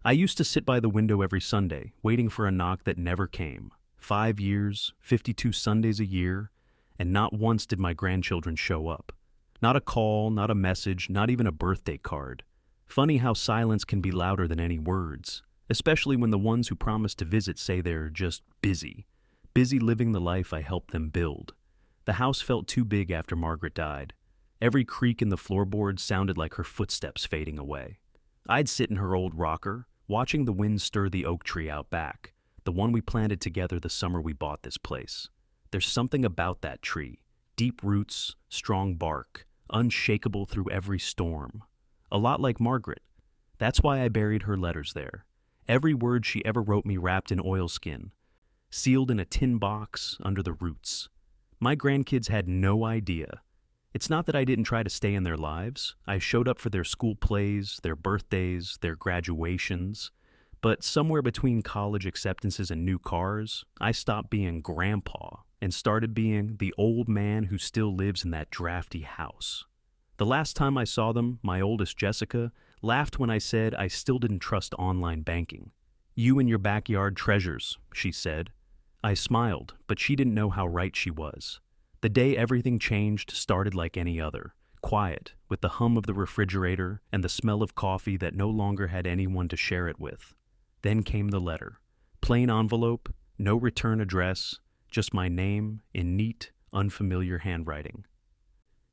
I used to sit by the window every Sunday, waiting for a knock that never came. 5 years, 52 Sundays a year, and not once did my grandchildren show up. Not a call, not a message, not even a birthday card. Funny how silence can be louder than any words, especially when the ones who promise to visit say they're just busy. Busy living the life I helped them build. The house felt too big after Margaret died. Every creak in the floorboards sounded like her footsteps fading away. I'd sit in her old rocker, watching the wind stir the oak tree out back, the one we planted together the summer we bought this place. There's something about that tree. Deep roots, strong bark, unshakable through every storm. A lot like Margaret. That's why I buried her letters there. Every word she ever wrote me wrapped in oilskin, sealed in a tin box under the roots. My grandkids had no idea. It's not that I didn't try to stay in their lives. I showed up for their school plays, their birthdays, their graduations. But somewhere between college acceptances and new cars, I stopped being grandpa and started being the old man who still lives in that drafty house. The last time I saw them, my oldest Jessica laughed when I said I still didn't trust online banking. "You and your backyard treasures," she said. I smiled, but she didn't know how right she was. The day everything changed started like any other, quiet, with the hum of the refrigerator and the smell of coffee that no longer had anyone to share it with. Then came the letter. Plain envelope, no return address, just my name in neat, unfamiliar handwriting.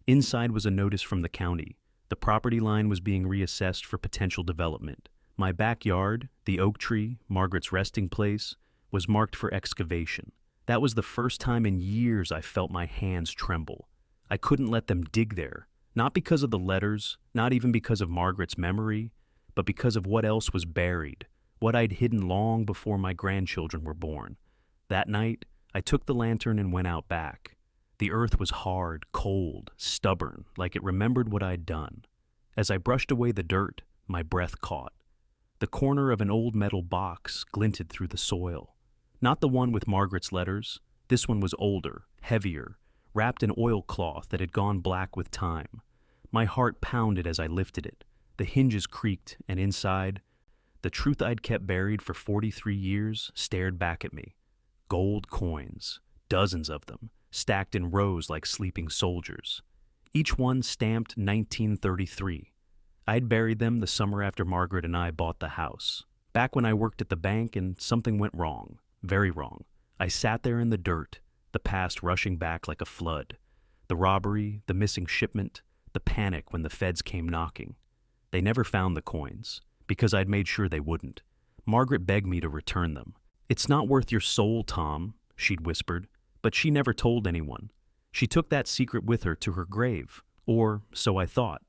Inside was a notice from the county. The property line was being reassessed for potential development. My backyard, the oak tree, Margaret's resting place, was marked for excavation. That was the first time in years I felt my hands tremble. I couldn't let them dig there, not because of the letters, not even because of Margaret's memory, but because of what else was buried, what I'd hidden long before my grandchildren were born. That night, I took the lantern and went out back. The earth was hard, cold, stubborn, like it remembered what I'd done. As I brushed away the dirt, my breath caught. The corner of an old metal box glinted through the soil. Not the one with Margaret's letters. This one was older, heavier, wrapped in oilcloth that had gone black with time. My heart pounded as I lifted it. The hinges creaked, and inside, the truth I'd kept buried for 43 years stared back at me. Gold coins, dozens of them, stacked in rows like sleeping soldiers. Each one stamped 1933. I'd buried them the summer after Margaret and I bought the house. Back when I worked at the bank and something went wrong. Very wrong. I sat there in the dirt, the past rushing back like a flood. The robbery, the missing shipment, the panic when the feds came knocking. They never found the coins, because I'd made sure they wouldn't. Margaret begged me to return them. "It's not worth your soul, Tom," she'd whispered, but she never told anyone. She took that secret with her to her grave, or so I thought.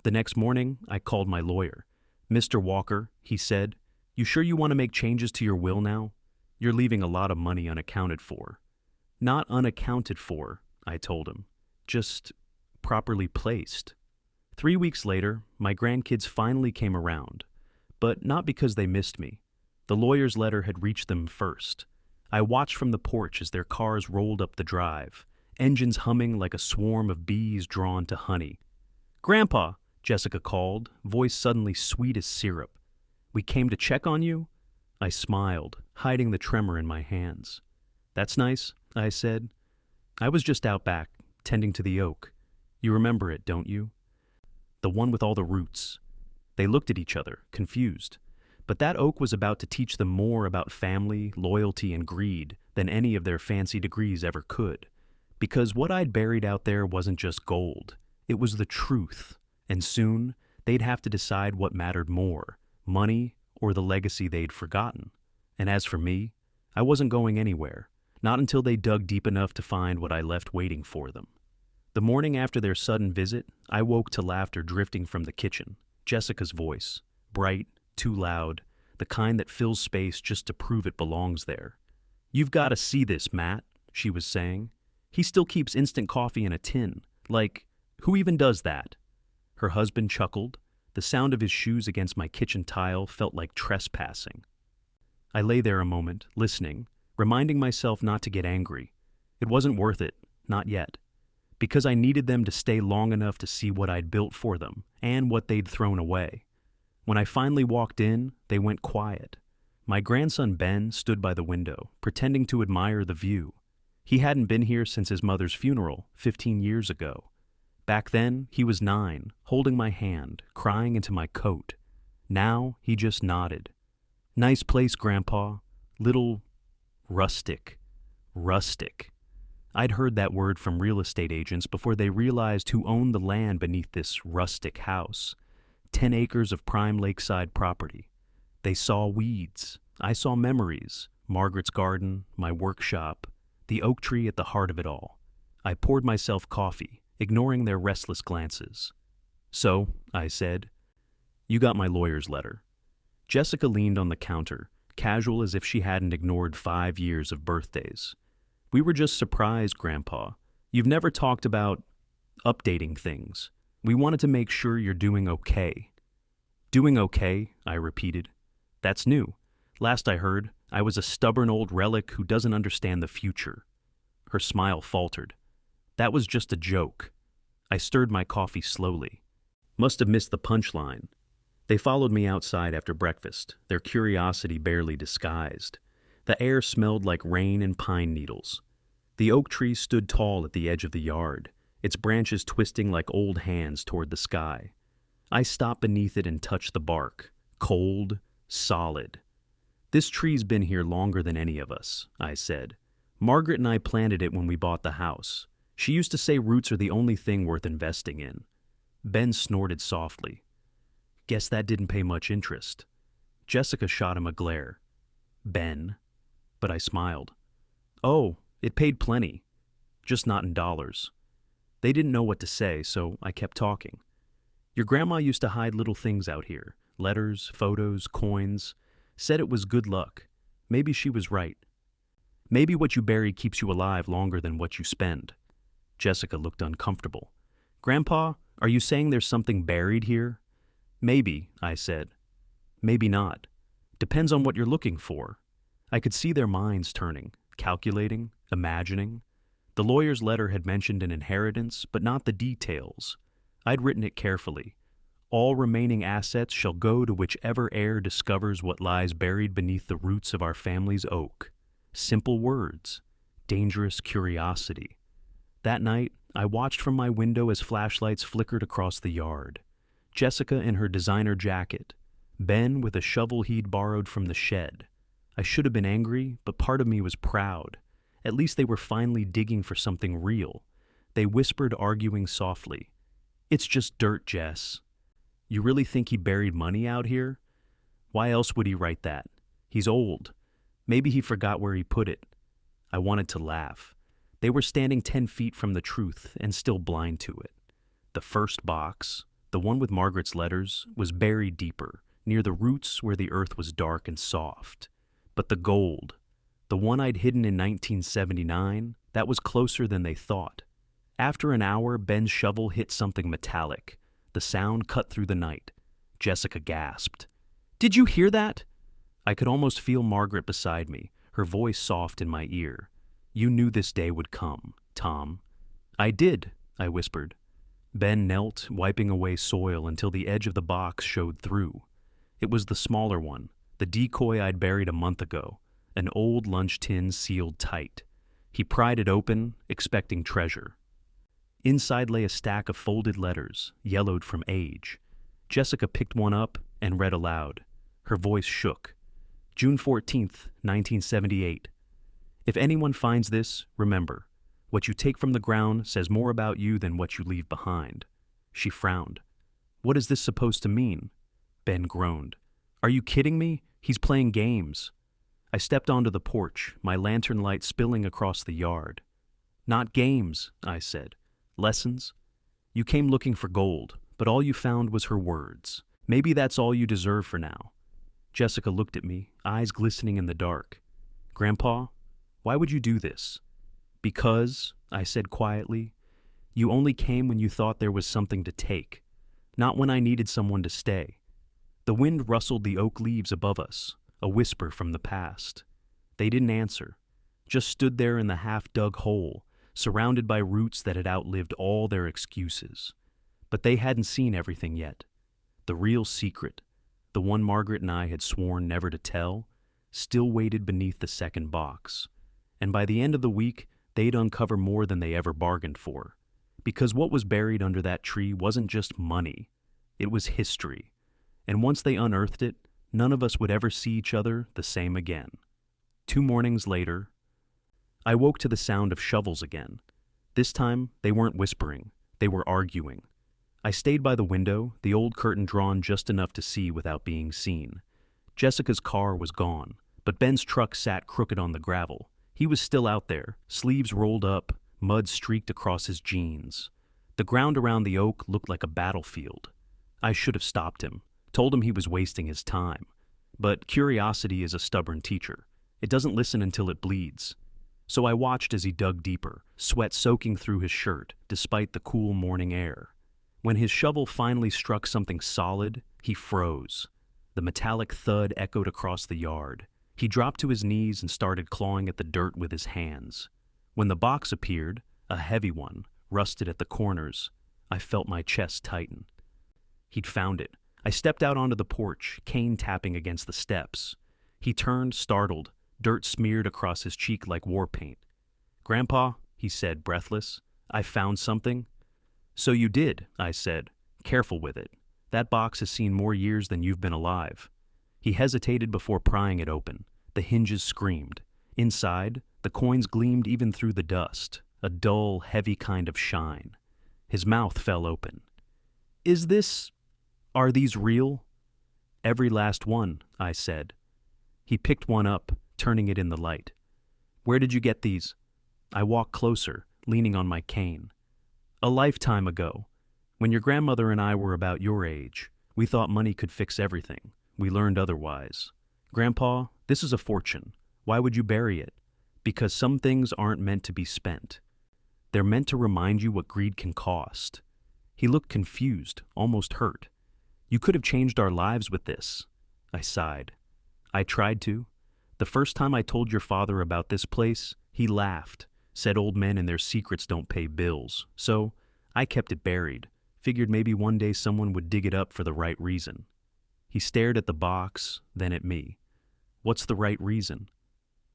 The next morning, I called my lawyer. "Mr. Walker," he said, "you sure you want to make changes to your will now? You're leaving a lot of money unaccounted for." "Not unaccounted for," I told him. "Just properly placed." 3 weeks later, my grandkids finally came around. But not because they missed me. The lawyer's letter had reached them first. I watched from the porch as their cars rolled up the drive, engines humming like a swarm of bees drawn to honey. "Grandpa," Jessica called, voice suddenly sweet as syrup. "We came to check on you?" I smiled, hiding the tremor in my hands. "That's nice," I said. "I was just out back, tending to the oak. You remember it, don't you? The one with all the roots." They looked at each other, confused. But that oak was about to teach them more about family, loyalty, and greed than any of their fancy degrees ever could. Because what I'd buried out there wasn't just gold. It was the truth. And soon, they'd have to decide what mattered more, money or the legacy they'd forgotten. And as for me, I wasn't going anywhere, not until they dug deep enough to find what I left waiting for them. The morning after their sudden visit, I woke to laughter drifting from the kitchen. Jessica's voice, bright, too loud, the kind that fills space just to prove it belongs there. "You've got to see this, Matt," she was saying. "He still keeps instant coffee in a tin. Like, who even does that?" Her husband chuckled. The sound of his shoes against my kitchen tile felt like trespassing. I lay there a moment, listening, reminding myself not to get angry. It wasn't worth it, not yet. Because I needed them to stay long enough to see what I'd built for them and what they'd thrown away. When I finally walked in, they went quiet. My grandson Ben stood by the window, pretending to admire the view. He hadn't been here since his mother's funeral 15 years ago. Back then, he was 9, holding my hand, crying into my coat. Now, he just nodded. Nice place, Grandpa. Little rustic. Rustic. I'd heard that word from real estate agents before they realized who owned the land beneath this rustic house. 10 acres of prime lakeside property. They saw weeds. I saw memories. Margaret's garden, my workshop, the oak tree at the heart of it all. I poured myself coffee, ignoring their restless glances. So, I said, "You got my lawyer's letter." Jessica leaned on the counter, casual as if she hadn't ignored 5 years of birthdays. "We were just surprised, Grandpa. You've never talked about updating things. We wanted to make sure you're doing okay." "Doing okay," I repeated. "That's new. Last I heard, I was a stubborn old relic who doesn't understand the future." Her smile faltered. "That was just a joke." I stirred my coffee slowly. Must have missed the punchline. They followed me outside after breakfast, their curiosity barely disguised. The air smelled like rain and pine needles. The oak tree stood tall at the edge of the yard, its branches twisting like old hands toward the sky. I stopped beneath it and touched the bark. Cold, solid. "This tree's been here longer than any of us," I said. "Margaret and I planted it when we bought the house. She used to say roots are the only thing worth investing in." Ben snorted softly. "Guess that didn't pay much interest." Jessica shot him a glare. "Ben." But I smiled. "Oh, it paid plenty. Just not in dollars." They didn't know what to say, so I kept talking. "Your grandma used to hide little things out here. Letters, photos, coins. Said it was good luck. Maybe she was right. Maybe what you bury keeps you alive longer than what you spend." Jessica looked uncomfortable. "Grandpa, are you saying there's something buried here?" "Maybe," I said. "Maybe not. Depends on what you're looking for." I could see their minds turning, calculating, imagining. The lawyer's letter had mentioned an inheritance, but not the details. I'd written it carefully. "All remaining assets shall go to whichever heir discovers what lies buried beneath the roots of our family's oak." Simple words. Dangerous curiosity. That night, I watched from my window as flashlights flickered across the yard. Jessica in her designer jacket. Ben with a shovel he'd borrowed from the shed. I should have been angry, but part of me was proud. At least they were finally digging for something real. They whispered, arguing softly. "It's just dirt, Jess." "You really think he buried money out here?" "Why else would he write that? He's old. Maybe he forgot where he put it." I wanted to laugh. They were standing 10 feet from the truth and still blind to it. The first box, the one with Margaret's letters, was buried deeper, near the roots where the earth was dark and soft. But the gold, the one I'd hidden in 1979, that was closer than they thought. After an hour, Ben's shovel hit something metallic. The sound cut through the night. Jessica gasped. "Did you hear that?" I could almost feel Margaret beside me, her voice soft in my ear. "You knew this day would come, Tom." "I did," I whispered. Ben knelt, wiping away soil until the edge of the box showed through. It was the smaller one, the decoy I'd buried a month ago, an old lunch tin sealed tight. He pried it open, expecting treasure. Inside lay a stack of folded letters, yellowed from age. Jessica picked one up and read aloud. Her voice shook. "June 14th, 1978. If anyone finds this, remember, what you take from the ground says more about you than what you leave behind." She frowned. "What is this supposed to mean?" Ben groaned. "Are you kidding me? He's playing games." I stepped onto the porch, my lantern light spilling across the yard. "Not games," I said. "Lessons. You came looking for gold, but all you found was her words. Maybe that's all you deserve for now." Jessica looked at me, eyes glistening in the dark. "Grandpa, why would you do this?" "Because," I said quietly, "you only came when you thought there was something to take, not when I needed someone to stay." The wind rustled the oak leaves above us, a whisper from the past. They didn't answer, just stood there in the half-dug hole, surrounded by roots that had outlived all their excuses. But they hadn't seen everything yet. The real secret. the one Margaret and I had sworn never to tell, still waited beneath the second box. And by the end of the week, they'd uncover more than they ever bargained for. Because what was buried under that tree wasn't just money, it was history. And once they unearthed it, none of us would ever see each other the same again. 2 mornings later, I woke to the sound of shovels again. This time, they weren't whispering, they were arguing. I stayed by the window, the old curtain drawn just enough to see without being seen. Jessica's car was gone, but Ben's truck sat crooked on the gravel. He was still out there, sleeves rolled up, mud streaked across his jeans. The ground around the oak looked like a battlefield. I should have stopped him, told him he was wasting his time. But curiosity is a stubborn teacher. It doesn't listen until it bleeds. So I watched as he dug deeper, sweat soaking through his shirt, despite the cool morning air. When his shovel finally struck something solid, he froze. The metallic thud echoed across the yard. He dropped to his knees and started clawing at the dirt with his hands. When the box appeared, a heavy one, rusted at the corners, I felt my chest tighten. He'd found it. I stepped out onto the porch, cane tapping against the steps. He turned, startled, dirt smeared across his cheek like war paint. "Grandpa," he said, breathless, "I found something." "So you did," I said, "careful with it. That box has seen more years than you've been alive." He hesitated before prying it open. The hinges screamed. Inside, the coins gleamed even through the dust, a dull, heavy kind of shine. His mouth fell open. Are these real?" "Every last one," I said. He picked one up, turning it in the light. "Where did you get these?" I walked closer, leaning on my cane. "A lifetime ago. When your grandmother and I were about your age, we thought money could fix everything. We learned otherwise. Grandpa, this is a fortune. Why would you bury it? Because some things aren't meant to be spent. They're meant to remind you what greed can cost." He looked confused, almost hurt. "You could have changed our lives with this." I sighed. "I tried to. The first time I told your father about this place, he laughed, said old men and their secrets don't pay bills. So I kept it buried, figured maybe one day someone would dig it up for the right reason." He stared at the box, then at me. "What's the right reason?"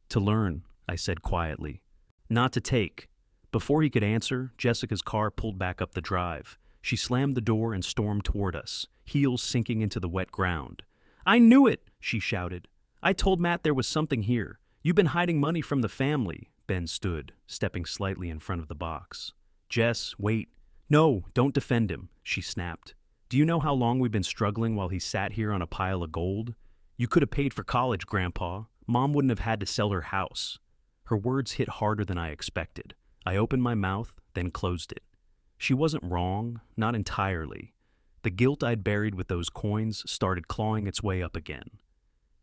"To learn," I said quietly. "Not to take." Before he could answer, Jessica's car pulled back up the drive. She slammed the door and stormed toward us, heels sinking into the wet ground. "I knew it!" she shouted. "I told Matt there was something here. You've been hiding money from the family." Ben stood, stepping slightly in front of the box. "Jess, wait." "No, don't defend him," she snapped. "Do you know how long we've been struggling while he sat here on a pile of gold? You could have paid for college, Grandpa. Mom wouldn't have had to sell her house." Her words hit harder than I expected. I opened my mouth, then closed it. She wasn't wrong, not entirely. The guilt I'd buried with those coins started clawing its way up again.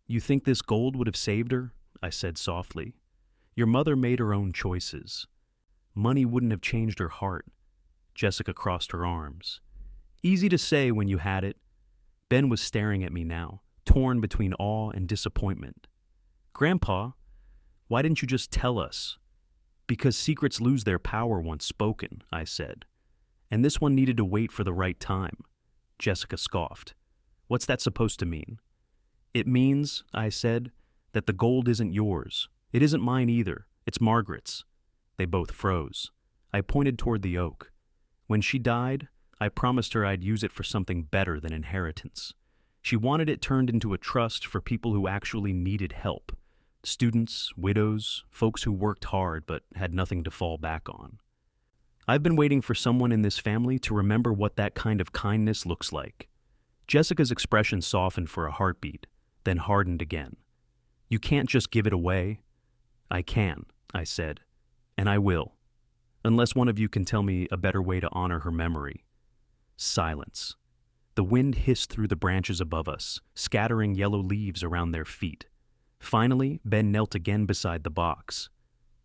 "You think this gold would have saved her?" I said softly. "Your mother made her own choices. Money wouldn't have changed her heart." Jessica crossed her arms. "Easy to say when you had it." Ben was staring at me now, torn between awe and disappointment. "Grandpa, why didn't you just tell us?" "Because secrets lose their power once spoken," I said. "And this one needed to wait for the right time." Jessica scoffed. "What's that supposed to mean?" "It means," I said, "that the gold isn't yours. It isn't mine either. It's Margaret's." They both froze. I pointed toward the oak. "When she died, I promised her I'd use it for something better than inheritance. She wanted it turned into a trust for people who actually needed help. Students, widows, folks who worked hard but had nothing to fall back on. I've been waiting for someone in this family to remember what that kind of kindness looks like." Jessica's expression softened for a heartbeat, then hardened again. "You can't just give it away." "I can," I said, "and I will. Unless one of you can tell me a better way to honor her memory." Silence. The wind hissed through the branches above us, scattering yellow leaves around their feet. Finally, Ben knelt again beside the box.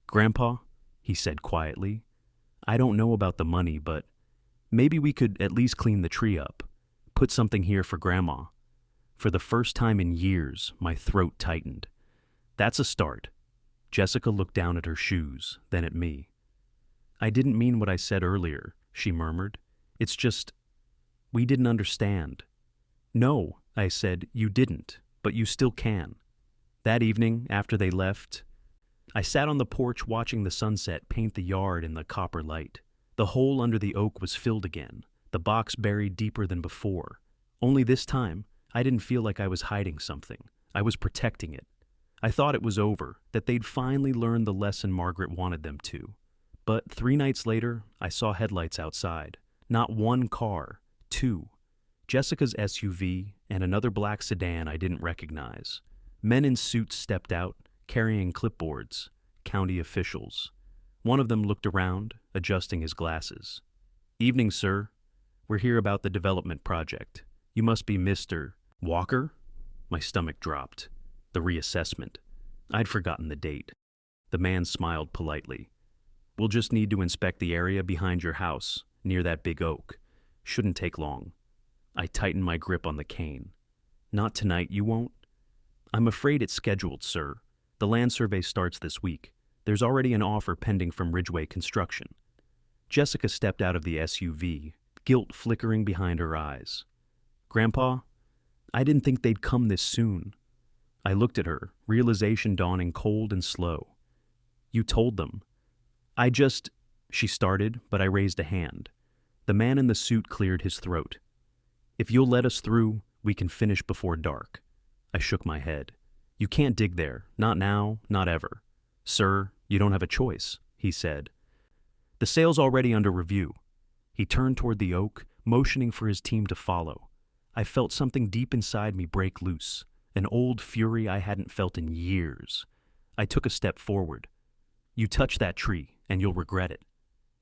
"Grandpa," he said quietly, "I don't know about the money, but maybe we could at least clean the tree up. Put something here for Grandma." For the first time in years, my throat tightened. "That's a start." Jessica looked down at her shoes, then at me. "I didn't mean what I said earlier," she murmured. "It's just, we didn't understand." "No," I said. You didn't, but you still can. That evening, after they left, I sat on the porch watching the sunset paint the yard in the copper light. The hole under the oak was filled again, the box buried deeper than before. Only this time, I didn't feel like I was hiding something. I was protecting it. I thought it was over, that they'd finally learned the lesson Margaret wanted them to. But 3 nights later, I saw headlights outside. Not one car, 2. Jessica's SUV and another black sedan I didn't recognize. Men in suits stepped out, carrying clipboards, county officials. One of them looked around, adjusting his glasses. Evening, sir. We're here about the development project. You must be Mr. Walker? My stomach dropped. The reassessment. I'd forgotten the date. The man smiled politely. We'll just need to inspect the area behind your house, near that big oak. Shouldn't take long. I tightened my grip on the cane. Not tonight, you won't? I'm afraid it's scheduled, sir. The land survey starts this week. There's already an offer pending from Ridgeway Construction. Jessica stepped out of the SUV, guilt flickering behind her eyes. Grandpa, I didn't think they'd come this soon. I looked at her, realization dawning cold and slow. You told them. She started, but I raised a hand. The man in the suit cleared his throat. If you'll let us through, we can finish before dark. I shook my head. You can't dig there, not now, not ever. Sir, you don't have a choice, he said. The sale's already under review. He turned toward the oak, motioning for his team to follow. I felt something deep inside me break loose, an old fury I hadn't felt in years. I took a step forward. You touch that tree, and you'll regret it.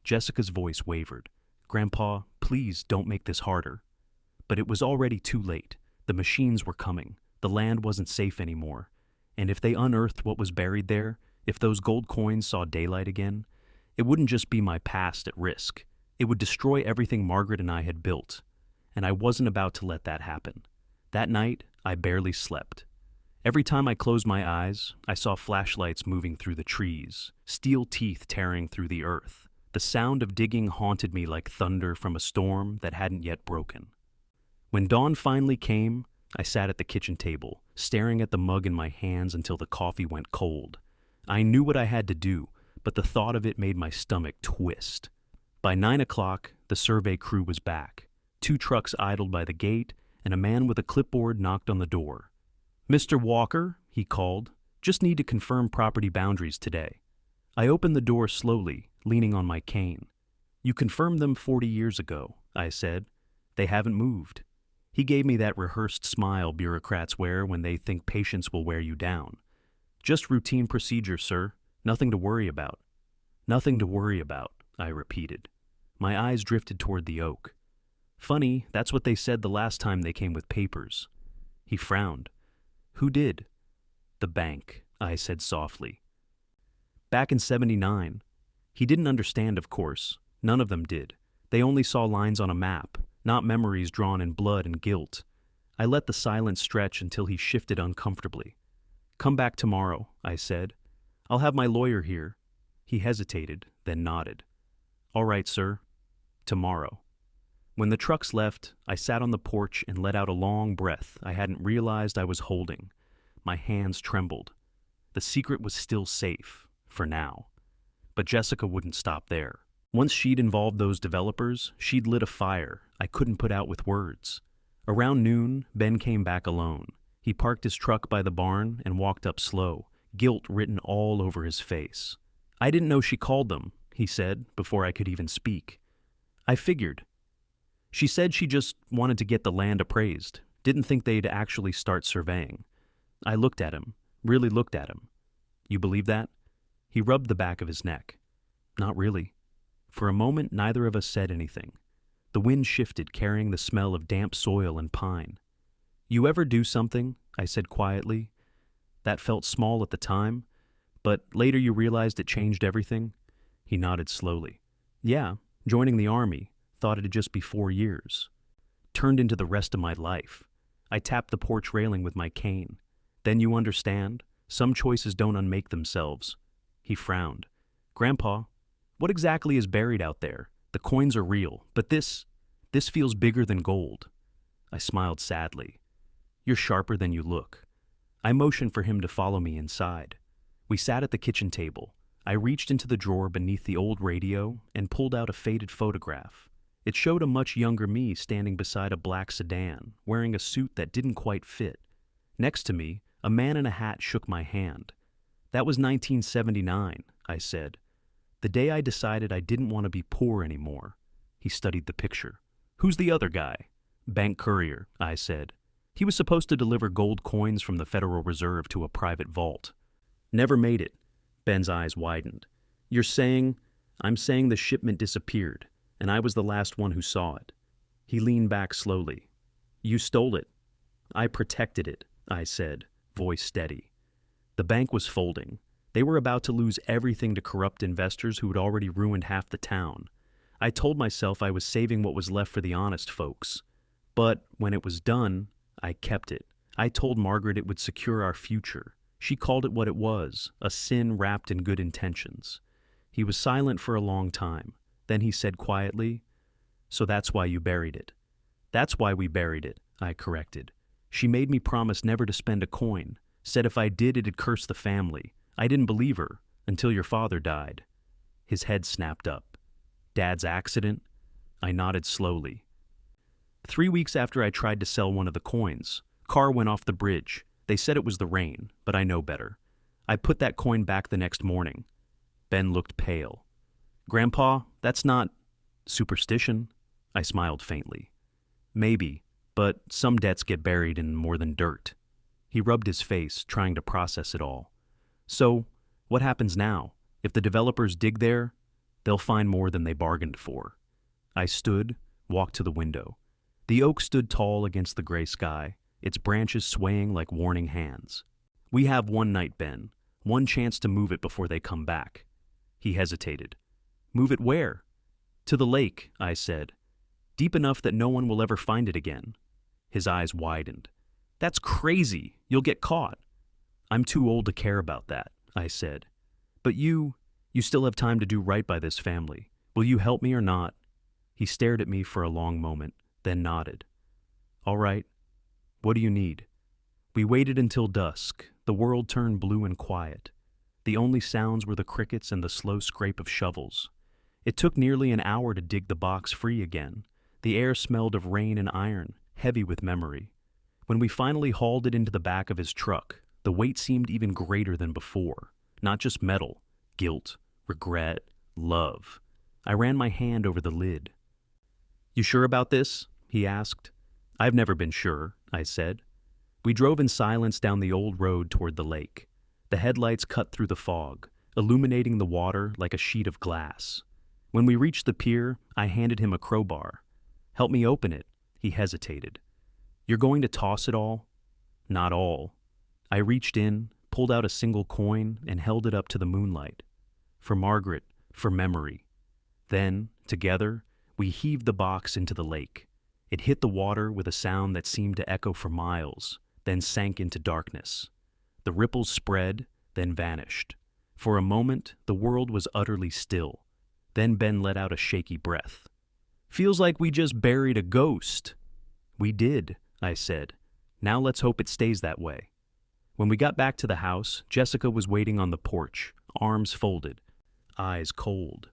Jessica's voice wavered. Grandpa, please don't make this harder. But it was already too late. The machines were coming. The land wasn't safe anymore. And if they unearthed what was buried there, if those gold coins saw daylight again, it wouldn't just be my past at risk. It would destroy everything Margaret and I had built. And I wasn't about to let that happen. That night, I barely slept. Every time I closed my eyes, I saw flashlights moving through the trees, steel teeth tearing through the earth. The sound of digging haunted me like thunder from a storm that hadn't yet broken. When dawn finally came, I sat at the kitchen table, staring at the mug in my hands until the coffee went cold. I knew what I had to do, but the thought of it made my stomach twist. By 9 o'clock, the survey crew was back. 2 trucks idled by the gate, and a man with a clipboard knocked on the door. Mr. Walker, he called, just need to confirm property boundaries today. I opened the door slowly, leaning on my cane. You confirmed them 40 years ago, I said. They haven't moved. He gave me that rehearsed smile bureaucrats wear when they think patience will wear you down. Just routine procedure, sir. Nothing to worry about. Nothing to worry about, I repeated. My eyes drifted toward the oak. Funny, that's what they said the last time they came with papers. He frowned. Who did? The bank, I said softly. Back in '79. He didn't understand, of course. None of them did. They only saw lines on a map, not memories drawn in blood and guilt. I let the silence stretch until he shifted uncomfortably. Come back tomorrow, I said. I'll have my lawyer here. He hesitated, then nodded. All right, sir. Tomorrow. When the trucks left, I sat on the porch and let out a long breath I hadn't realized I was holding. My hands trembled. The secret was still safe, for now. But Jessica wouldn't stop there. Once she'd involved those developers, she'd lit a fire I couldn't put out with words. Around noon, Ben came back alone. He parked his truck by the barn and walked up slow, guilt written all over his face. I didn't know she called them, he said, before I could even speak. I figured. She said she just wanted to get the land appraised, didn't think they'd actually start surveying. I looked at him, really looked at him. You believe that? He rubbed the back of his neck. Not really. For a moment, neither of us said anything. The wind shifted, carrying the smell of damp soil and pine. You ever do something, I said quietly, that felt small at the time, but later you realized it changed everything? He nodded slowly. Yeah, joining the army. Thought it'd just be 4 years. Turned into the rest of my life. I tapped the porch railing with my cane. Then you understand, some choices don't unmake themselves. He frowned. Grandpa, what exactly is buried out there? The coins are real, but this feels bigger than gold. I smiled sadly. You're sharper than you look." I motioned for him to follow me inside. We sat at the kitchen table. I reached into the drawer beneath the old radio and pulled out a faded photograph. It showed a much younger me standing beside a black sedan, wearing a suit that didn't quite fit. Next to me, a man in a hat shook my hand. "That was 1979, I said. "The day I decided I didn't want to be poor anymore." He studied the picture. "Who's the other guy?" "Bank courier," I said. "He was supposed to deliver gold coins from the Federal Reserve to a private vault." "Never made it." Ben's eyes widened. "You're saying—" "I'm saying the shipment disappeared, and I was the last one who saw it." He leaned back slowly. "You stole it." "I protected it," I said, voice steady. The bank was folding. They were about to lose everything to corrupt investors who had already ruined half the town. I told myself I was saving what was left for the honest folks. But when it was done, I kept it. I told Margaret it would secure our future. She called it what it was, a sin wrapped in good intentions. He was silent for a long time. Then he said quietly, "So that's why you buried it." "That's why we buried it," I corrected. "She made me promise never to spend a coin. Said if I did, it'd curse the family. I didn't believe her, until your father died." His head snapped up. "Dad's accident?" I nodded slowly. 3 weeks after I tried to sell one of the coins, car went off the bridge. They said it was the rain, but I know better. I put that coin back the next morning. Ben looked pale. "Grandpa, that's not superstition." I smiled faintly. "Maybe, but some debts get buried in more than dirt." He rubbed his face, trying to process it all. "So, what happens now? If the developers dig there, they'll find more than they bargained for." I stood, walked to the window. The oak stood tall against the gray sky, its branches swaying like warning hands. "We have one night, Ben. One chance to move it before they come back." He hesitated. "Move it where?" "To the lake," I said. "Deep enough that no one will ever find it again." His eyes widened. "That's crazy. You'll get caught." "I'm too old to care about that," I said. "But you still have time to do right by this family. Will you help me or not?" He stared at me for a long moment, then nodded. "All right. What do you need?" We waited until dusk. The world turned blue and quiet. The only sounds were the crickets and the slow scrape of shovels. It took nearly an hour to dig the box free again. The air smelled of rain and iron, heavy with memory. When we finally hauled it into the back of his truck, the weight seemed even greater than before. Not just metal, guilt, regret, love. I ran my hand over the lid. "You sure about this?" he asked. "I've never been sure," I said. We drove in silence down the old road toward the lake. The headlights cut through the fog, illuminating the water like a sheet of glass. When we reached the pier, I handed him a crowbar. "Help me open it." He hesitated. "You're going to toss it all?" "Not all." I reached in, pulled out a single coin, and held it up to the moonlight. "For Margaret, for memory." Then, together, we heaved the box into the lake. It hit the water with a sound that seemed to echo for miles, then sank into darkness. The ripples spread, then vanished. For a moment, the world was utterly still. Then Ben let out a shaky breath. "Feels like we just buried a ghost." "We did," I said. "Now let's hope it stays that way." When we got back to the house, Jessica was waiting on the porch, arms folded, eyes cold.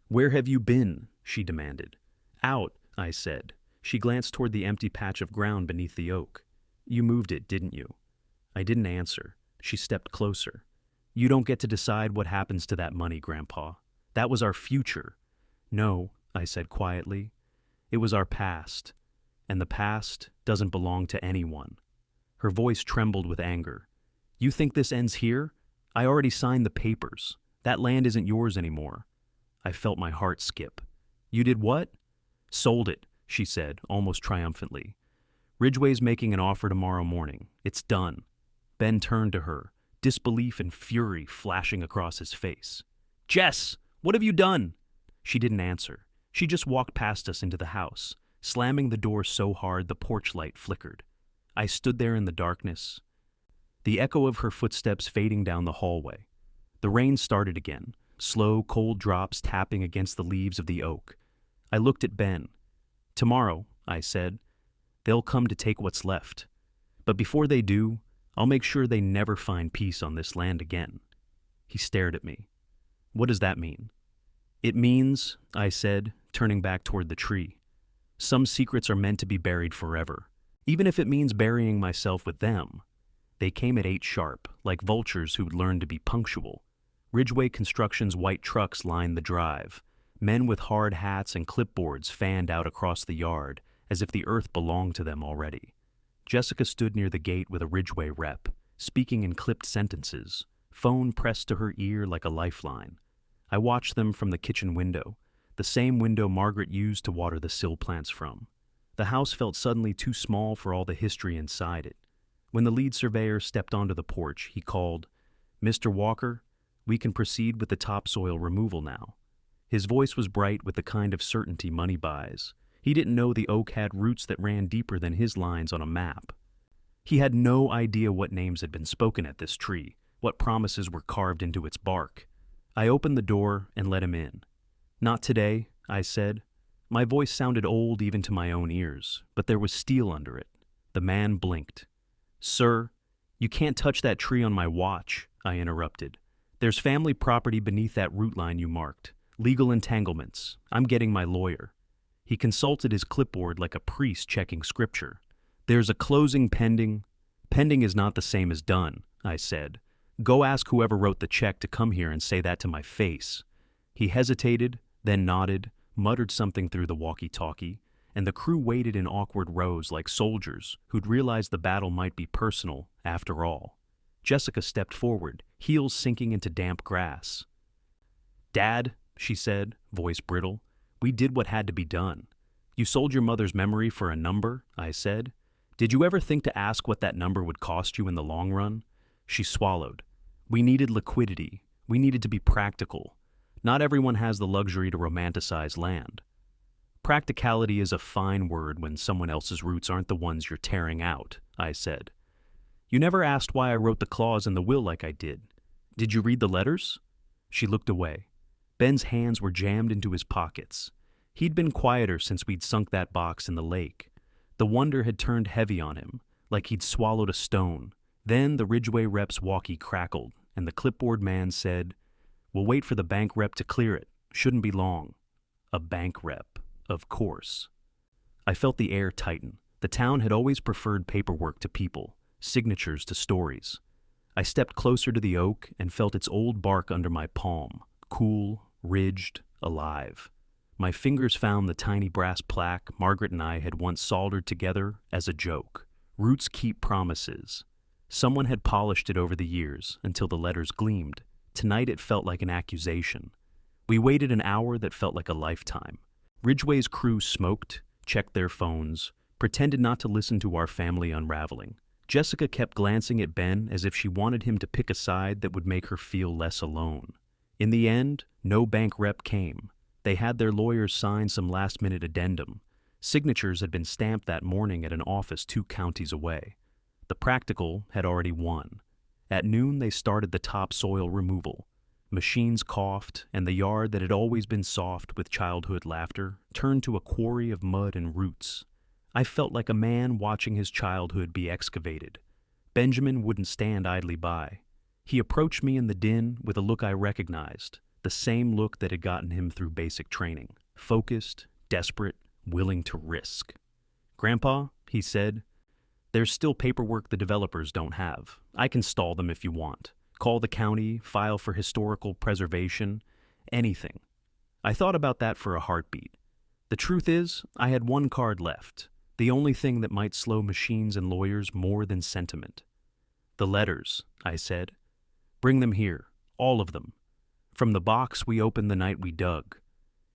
"Where have you been?" she demanded. "Out," I said. She glanced toward the empty patch of ground beneath the oak. "You moved it, didn't you?" I didn't answer. She stepped closer. "You don't get to decide what happens to that money, Grandpa. That was our future." "No," I said quietly. "It was our past. And the past doesn't belong to anyone." Her voice trembled with anger. "You think this ends here? I already signed the papers. That land isn't yours anymore." I felt my heart skip. "You did what?" "Sold it," she said, almost triumphantly. "Ridgway's making an offer tomorrow morning. It's done." Ben turned to her, disbelief and fury flashing across his face. "Jess, what have you done?" She didn't answer. She just walked past us into the house, slamming the door so hard the porch light flickered. I stood there in the darkness, the echo of her footsteps fading down the hallway. The rain started again, slow, cold drops tapping against the leaves of the oak. I looked at Ben. "Tomorrow," I said, "they'll come to take what's left." But before they do, I'll make sure they never find peace on this land again." He stared at me. "What does that mean?" "It means," I said, turning back toward the tree, "some secrets are meant to be buried forever, even if it means burying myself with them." They came at 8 sharp, like vultures who'd learned to be punctual. Ridgeway Construction's white trucks lined the drive. Men with hard hats and clipboards fanned out across the yard, as if the earth belonged to them already. Jessica stood near the gate with a Ridgeway rep, speaking in clipped sentences, phone pressed to her ear like a lifeline. I watched them from the kitchen window, the same window Margaret used to water the sill plants from. The house felt suddenly too small for all the history inside it. When the lead surveyor stepped onto the porch, he called, "Mr. Walker, we can proceed with the topsoil removal now." His voice was bright with the kind of certainty money buys. He didn't know the oak had roots that ran deeper than his lines on a map. He had no idea what names had been spoken at this tree, what promises were carved into its bark. I opened the door and let him in. "Not today," I said. My voice sounded old even to my own ears, but there was steel under it. The man blinked. "Sir, you can't touch that tree on my watch," I interrupted. "There's family property beneath that root line you marked. Legal entanglements. I'm getting my lawyer." He consulted his clipboard like a priest checking scripture. "There's a closing pending." "Pending is not the same as done," I said. "Go ask whoever wrote the check to come here and say that to my face." He hesitated, then nodded, muttered something through the walkie-talkie, and the crew waited in awkward rows like soldiers who'd realized the battle might be personal after all. Jessica stepped forward, heels sinking into damp grass. "Dad," she said, voice brittle, "we did what had to be done." "You sold your mother's memory for a number," I said. "Did you ever think to ask what that number would cost you in the long run?" She swallowed. "We needed liquidity. We needed to be practical. Not everyone has the luxury to romanticize land." "Practicality is a fine word when someone else's roots aren't the ones you're tearing out," I said. "You never asked why I wrote the clause in the will like I did. Did you read the letters?" She looked away. Ben's hands were jammed into his pockets. He'd been quieter since we'd sunk that box in the lake. The wonder had turned heavy on him, like he'd swallowed a stone. Then the Ridgeway rep's walkie crackled, and the clipboard man said, "We'll wait for the bank rep to clear it. Shouldn't be long." A bank rep, of course. I felt the air tighten. The town had always preferred paperwork to people, signatures to stories. I stepped closer to the oak and felt its old bark under my palm, cool, ridged, alive. My fingers found the tiny brass plaque Margaret and I had once soldered together as a joke. "Roots keep promises." Someone had polished it over the years until the letters gleamed. Tonight it felt like an accusation. We waited an hour that felt like a lifetime. Ridgeway's crew smoked, checked their phones, pretended not to listen to our family unraveling. Jessica kept glancing at Ben as if she wanted him to pick a side that would make her feel less alone. In the end, no bank rep came. They had their lawyers sign some last-minute addendum. Signatures had been stamped that morning at an office 2 counties away. The practical had already won. At noon, they started the topsoil removal. Machines coughed, and the yard that had always been soft with childhood laughter turned to a quarry of mud and roots. I felt like a man watching his childhood be excavated. Benjamin wouldn't stand idly by. He approached me in the din with a look I recognized, the same look that had gotten him through basic training. Focused, desperate, willing to risk. "Grandpa," he said, "there's still paperwork the developers don't have. I can stall them if you want. Call the county, file for historical preservation, anything." I thought about that for a heartbeat. The truth is, I had one card left, the only thing that might slow machines and lawyers more than sentiment. "The letters," I said. "Bring them here, all of them. From the box we opened the night we dug."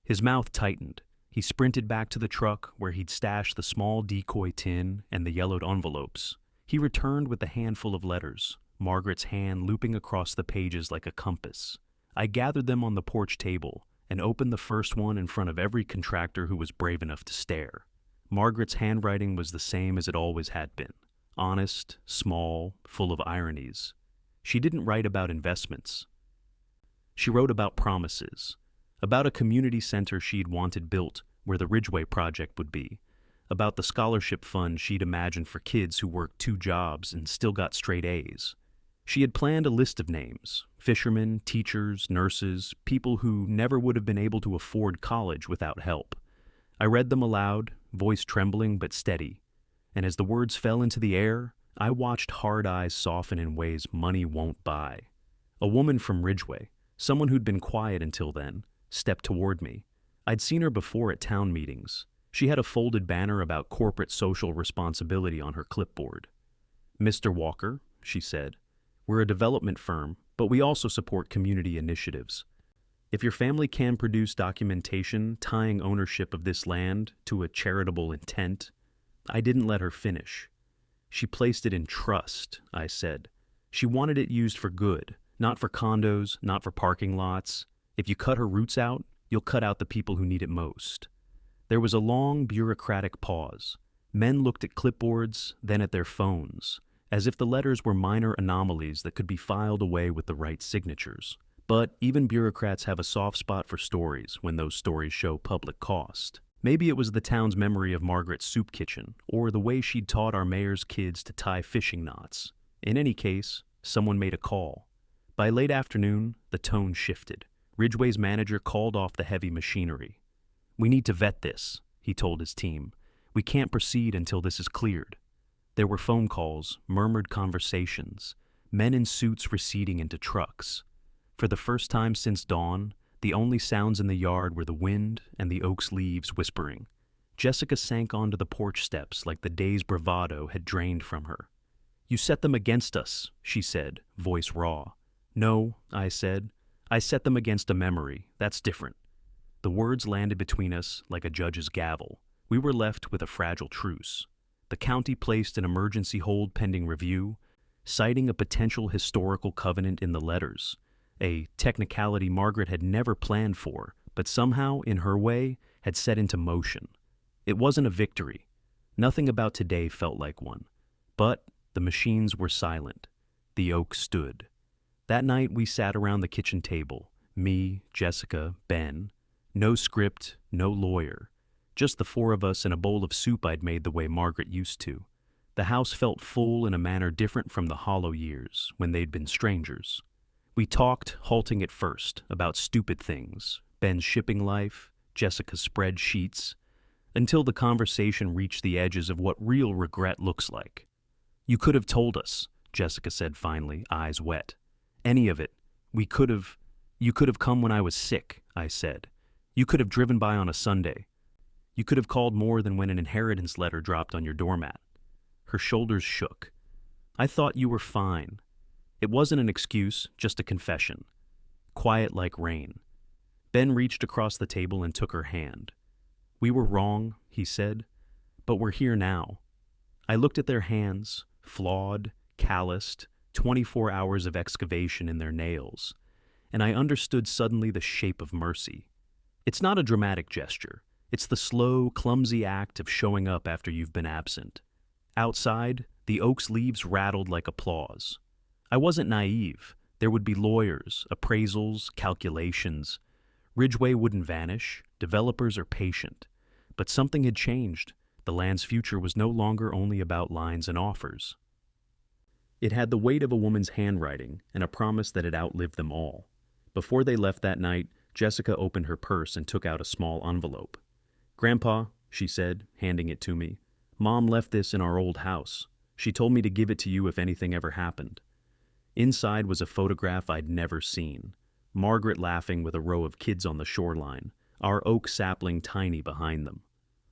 His mouth tightened. He sprinted back to the truck where he'd stashed the small decoy tin and the yellowed envelopes. He returned with a handful of letters, Margaret's hand looping across the pages like a compass. I gathered them on the porch table and opened the first one in front of every contractor who was brave enough to stare. Margaret's handwriting was the same as it always had been. Honest, small, full of ironies. She didn't write about investments. She wrote about promises, about a community center she'd wanted built where the Ridgeway project would be, about the scholarship fund she'd imagined for kids who worked 2 jobs and still got straight A's. She had planned a list of names: fishermen, teachers, nurses, people who never would have been able to afford college without help. I read them aloud, voice trembling but steady, and as the words fell into the air, I watched hard eyes soften in ways money won't buy. A woman from Ridgeway, someone who'd been quiet until then, stepped toward me. I'd seen her before at town meetings. She had a folded banner about corporate social responsibility on her clipboard. "Mr. Walker," she said, "we're a development firm, but we also support community initiatives. If your family can produce documentation tying ownership of this land to a charitable intent—" I didn't let her finish. "She placed it in trust," I said. "She wanted it used for good, not for condos, not for parking lots. If you cut her roots out, you'll cut out the people who need it most." There was a long, bureaucratic pause. Men looked at clipboards, then at their phones, as if the letters were minor anomalies that could be filed away with the right signatures. But even bureaucrats have a soft spot for stories when those stories show public cost. Maybe it was the town's memory of Margaret's soup kitchen, or the way she'd taught our mayor's kids to tie fishing knots. In any case, someone made a call. By late afternoon, the tone shifted. Ridgeway's manager called off the heavy machinery. "We need to vet this," he told his team. "We can't proceed until this is cleared." There were phone calls, murmured conversations, men in suits receding into trucks. For the first time since dawn, the only sounds in the yard were the wind and the oak's leaves whispering. Jessica sank onto the porch steps like the day's bravado had drained from her. "You set them against us," she said, voice raw. "No," I said. "I set them against a memory. That's different." The words landed between us like a judge's gavel. We were left with a fragile truce. The county placed an emergency hold pending review, citing a potential historical covenant in the letters, a technicality Margaret had never planned for, but somehow, in her way, had set into motion. It wasn't a victory. Nothing about today felt like one. But the machines were silent. The oak stood. That night we sat around the kitchen table, me, Jessica, Ben. No script, no lawyer. Just the four of us and a bowl of soup I'd made the way Margaret used to. The house felt full in a manner different from the hollow years, when they'd been strangers. We talked, halting at first, about stupid things, Ben's shipping life, Jessica's spreadsheets, until the conversation reached the edges of what real regret looks like. "You could have told us," Jessica said finally, eyes wet. "Any of it. You could have come when I was sick," I said. "You could have driven by on a Sunday. You could have called more than when an inheritance letter dropped on your doormat." Her shoulders shook. "I thought you were fine." It wasn't an excuse, just a confession. Quiet like rain. Ben reached across the table and took her hand. "We were wrong," he said, "but we're here now." I looked at their hands, flawed, calloused, 24 hours of excavation in their nails, and I understood suddenly the shape of mercy. It's not a dramatic gesture. It's the slow, clumsy act of showing up after you've been absent. Outside, the oak's leaves rattled like applause. I wasn't naive. There would be lawyers, appraisals, calculations. Ridgeway wouldn't vanish. Developers are patient. But something had changed. The land's future was no longer only about lines and offers. It had the weight of a woman's handwriting and a promise that had outlived them all. Before they left that night, Jessica opened her purse and took out a small envelope. "Grandpa," she said, handing it to me, "Mom left this in our old house. She told me to give it to you if anything ever happened." Inside was a photograph I'd never seen. Margaret laughing with a row of kids on the shoreline, our oak sapling tiny behind them.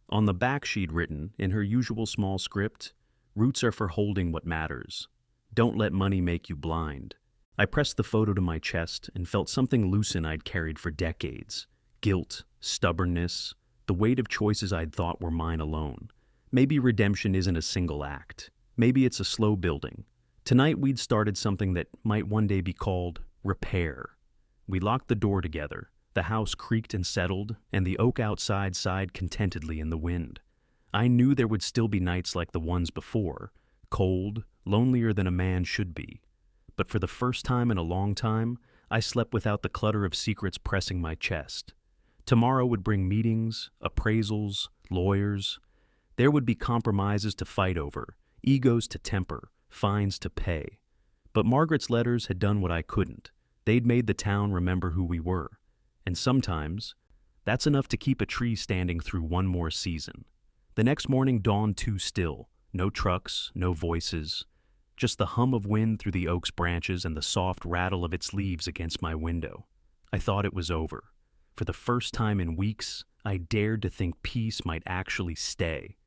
On the back she'd written, in her usual small script, "Roots are for holding what matters. Don't let money make you blind." I pressed the photo to my chest and felt something loosen I'd carried for decades. Guilt, stubbornness, the weight of choices I'd thought were mine alone. Maybe redemption isn't a single act. Maybe it's a slow building. Tonight we'd started something that might one day be called repair. We locked the door together. The house creaked and settled, and the oak outside sighed contentedly in the wind. I knew there would still be nights like the ones before, cold, lonelier than a man should be. But for the first time in a long time, I slept without the clutter of secrets pressing my chest. Tomorrow would bring meetings, appraisals, lawyers. There would be compromises to fight over, egos to temper, fines to pay. But Margaret's letters had done what I couldn't. They'd made the town remember who we were. And sometimes, that's enough to keep a tree standing through one more season. The next morning dawned too still. No trucks, no voices. Just the hum of wind through the oak's branches and the soft rattle of its leaves against my window. I thought it was over. For the first time in weeks, I dared to think peace might actually stay.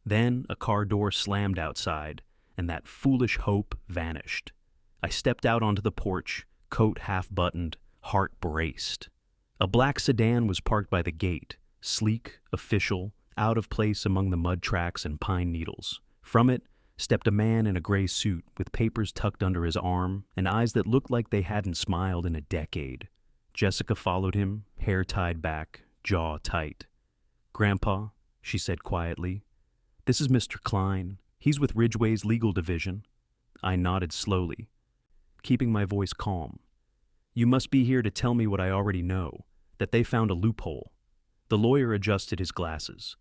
Then a car door slammed outside, and that foolish hope vanished. I stepped out onto the porch, coat half-buttoned, heart braced. A black sedan was parked by the gate, sleek, official, out of place among the mud tracks and pine needles. From it stepped a man in a gray suit with papers tucked under his arm and eyes that looked like they hadn't smiled in a decade. Jessica followed him, hair tied back, jaw tight. "Grandpa," she said quietly, "this is Mr. Klein. He's with Ridgway's legal division." I nodded slowly, keeping my voice calm. "You must be here to tell me what I already know, that they found a loophole." The lawyer adjusted his glasses.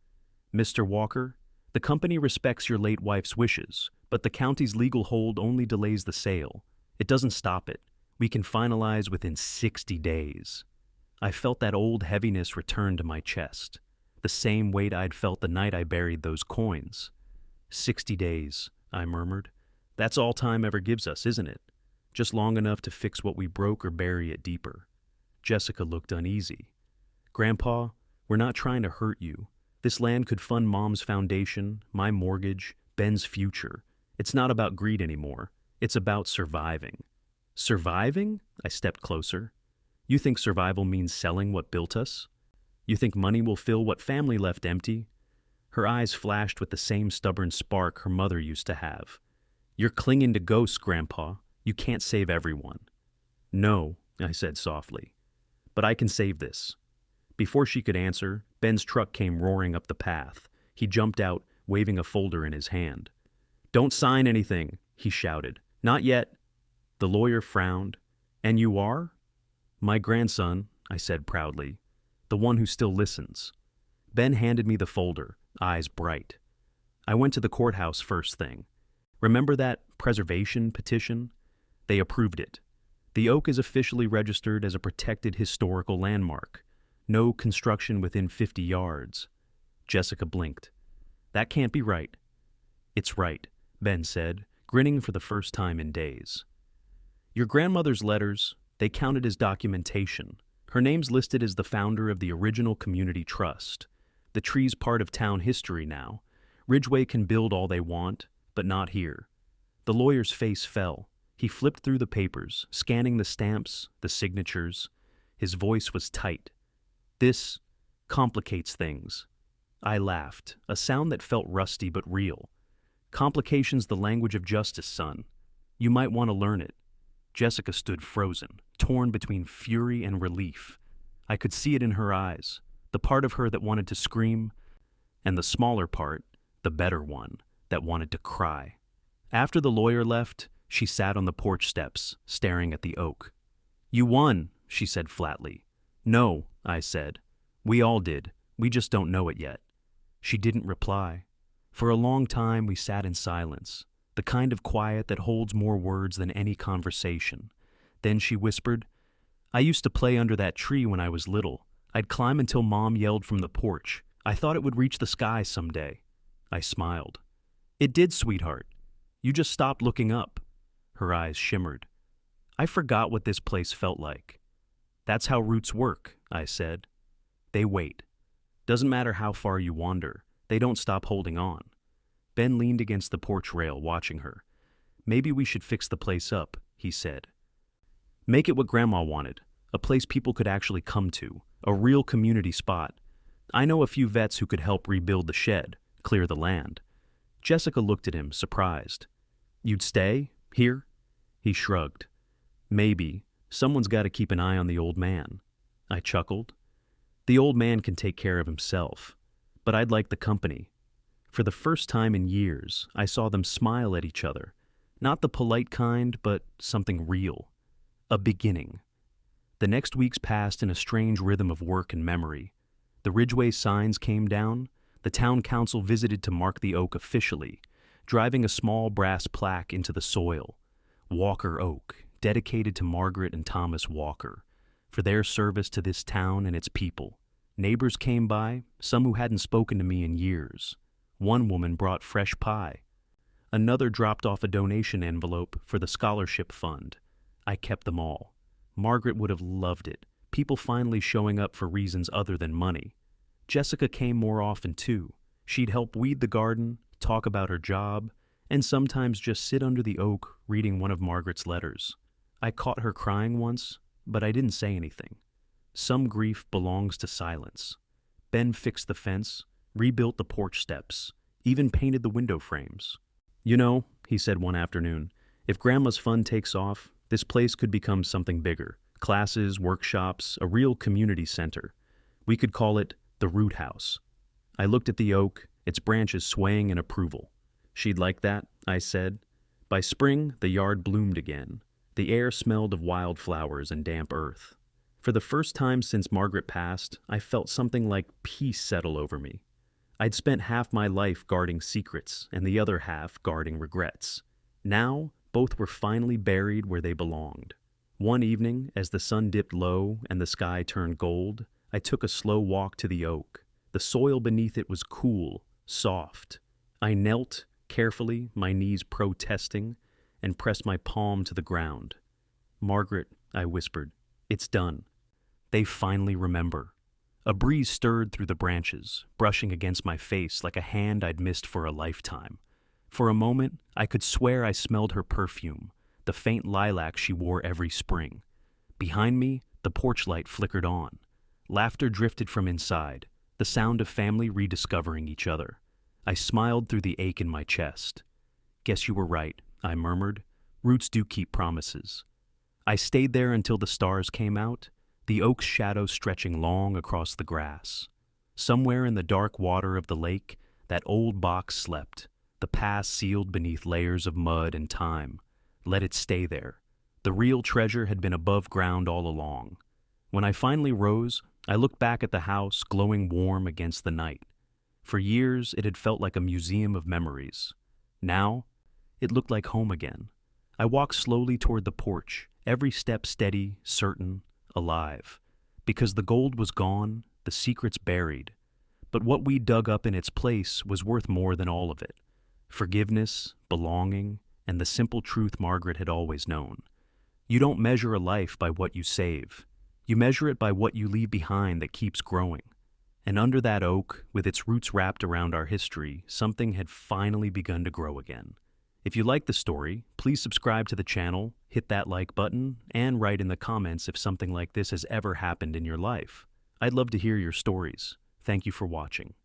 "Mr. Walker, the company respects your late wife's wishes, but the county's legal hold only delays the sale. It doesn't stop it. We can finalize within 60 days. I felt that old heaviness return to my chest, the same weight I'd felt the night I buried those coins. 60 days, I murmured. That's all time ever gives us, isn't it? Just long enough to fix what we broke or bury it deeper. Jessica looked uneasy. "Grandpa, we're not trying to hurt you. This land could fund Mom's foundation, my mortgage, Ben's future. It's not about greed anymore. It's about surviving." "Surviving?" I stepped closer. "You think survival means selling what built us? You think money will fill what family left empty?" Her eyes flashed with the same stubborn spark her mother used to have. "You're clinging to ghosts, Grandpa. You can't save everyone." "No," I said softly. "But I can save this." Before she could answer, Ben's truck came roaring up the path. He jumped out, waving a folder in his hand. "Don't sign anything," he shouted. "Not yet." The lawyer frowned. "And you are?" "My grandson," I said proudly. "The one who still listens." Ben handed me the folder, eyes bright. "I went to the courthouse first thing. Remember that preservation petition? They approved it. The oak is officially registered as a protected historical landmark. No construction within 50 yards. Jessica blinked. "That can't be right." "It's right," Ben said, grinning for the first time in days. "Your grandmother's letters, they counted as documentation. Her name's listed as the founder of the original community trust. The tree's part of town history now. Ridgway can build all they want, but not here." The lawyer's face fell. He flipped through the papers, scanning the stamps, the signatures. His voice was tight. "This complicates things." I laughed, a sound that felt rusty but real. "Complication's the language of justice, son. You might want to learn it." Jessica stood frozen, torn between fury and relief. I could see it in her eyes, the part of her that wanted to scream, and the smaller part, the better one, that wanted to cry. After the lawyer left, she sat on the porch steps, staring at the oak. "You won," she said flatly. "No," I said. "We all did. We just don't know it yet." She didn't reply. For a long time we sat in silence, the kind of quiet that holds more words than any conversation. Then she whispered, "I used to play under that tree when I was little. I'd climb until Mom yelled from the porch. I thought it would reach the sky someday." I smiled. "It did, sweetheart. You just stopped looking up." Her eyes shimmered. "I forgot what this place felt like." "That's how roots work," I said. "They wait. Doesn't matter how far you wander, they don't stop holding on." Ben leaned against the porch rail, watching her. "Maybe we should fix the place up," he said. "Make it what Grandma wanted, a place people could actually come to, a real community spot. I know a few vets who could help rebuild the shed, clear the land." Jessica looked at him, surprised. "You'd stay? Here?" He shrugged. "Maybe. Someone's got to keep an eye on the old man." I chuckled. "The old man can take care of himself. But I'd like the company." For the first time in years, I saw them smile at each other. Not the polite kind, but something real. A beginning. The next weeks passed in a strange rhythm of work and memory. The Ridgway signs came down. The town council visited to mark the oak officially, driving a small brass plaque into the soil. Walker Oak, dedicated to Margaret and Thomas Walker, for their service to this town and its people. Neighbors came by, some who hadn't spoken to me in years. One woman brought fresh pie. Another dropped off a donation envelope for the scholarship fund. I kept them all. Margaret would have loved it, people finally showing up for reasons other than money. Jessica came more often too. She'd help weed the garden, talk about her job, and sometimes just sit under the oak reading one of Margaret's letters. I caught her crying once, but I didn't say anything. Some grief belongs to silence. Ben fixed the fence, rebuilt the porch steps, even painted the window frames. "You know," he said one afternoon, "if Grandma's fund takes off, this place could become something bigger. Classes, workshops, a real community center. We could call it the Root House." I looked at the oak, its branches swaying in approval. "She'd like that," I said. By spring, the yard bloomed again. The air smelled of wildflowers and damp earth. For the first time since Margaret passed, I felt something like peace settle over me. I'd spent half my life guarding secrets and the other half guarding regrets. Now, both were finally buried where they belonged. One evening, as the sun dipped low and the sky turned gold, I took a slow walk to the oak. The soil beneath it was cool, soft. I knelt, carefully, my knees protesting, and pressed my palm to the ground. "Margaret," I whispered, "it's done." They finally remember. A breeze stirred through the branches, brushing against my face like a hand I'd missed for a lifetime. For a moment, I could swear I smelled her perfume, the faint lilac she wore every spring. Behind me, the porch light flickered on. Laughter drifted from inside, the sound of family rediscovering each other. I smiled through the ache in my chest. "Guess you were right," I murmured. "Roots do keep promises." I stayed there until the stars came out, the oak's shadow stretching long across the grass. Somewhere in the dark water of the lake, that old box slept, the past sealed beneath layers of mud and time. Let it stay there. The real treasure had been above ground all along. When I finally rose, I looked back at the house glowing warm against the night. For years, it had felt like a museum of memories. Now, it looked like home again. I walked slowly toward the porch, every step steady, certain, alive. Because the gold was gone, the secrets buried. But what we dug up in its place was worth more than all of it. Forgiveness, belonging, and the simple truth Margaret had always known. You don't measure a life by what you save. You measure it by what you leave behind that keeps growing. And under that oak, with its roots wrapped around our history, something had finally begun to grow again. If you like the story, please subscribe to the channel, hit that like button, and write in the comments if something like this has ever happened in your life. I'd love to hear your stories. Thank you for watching.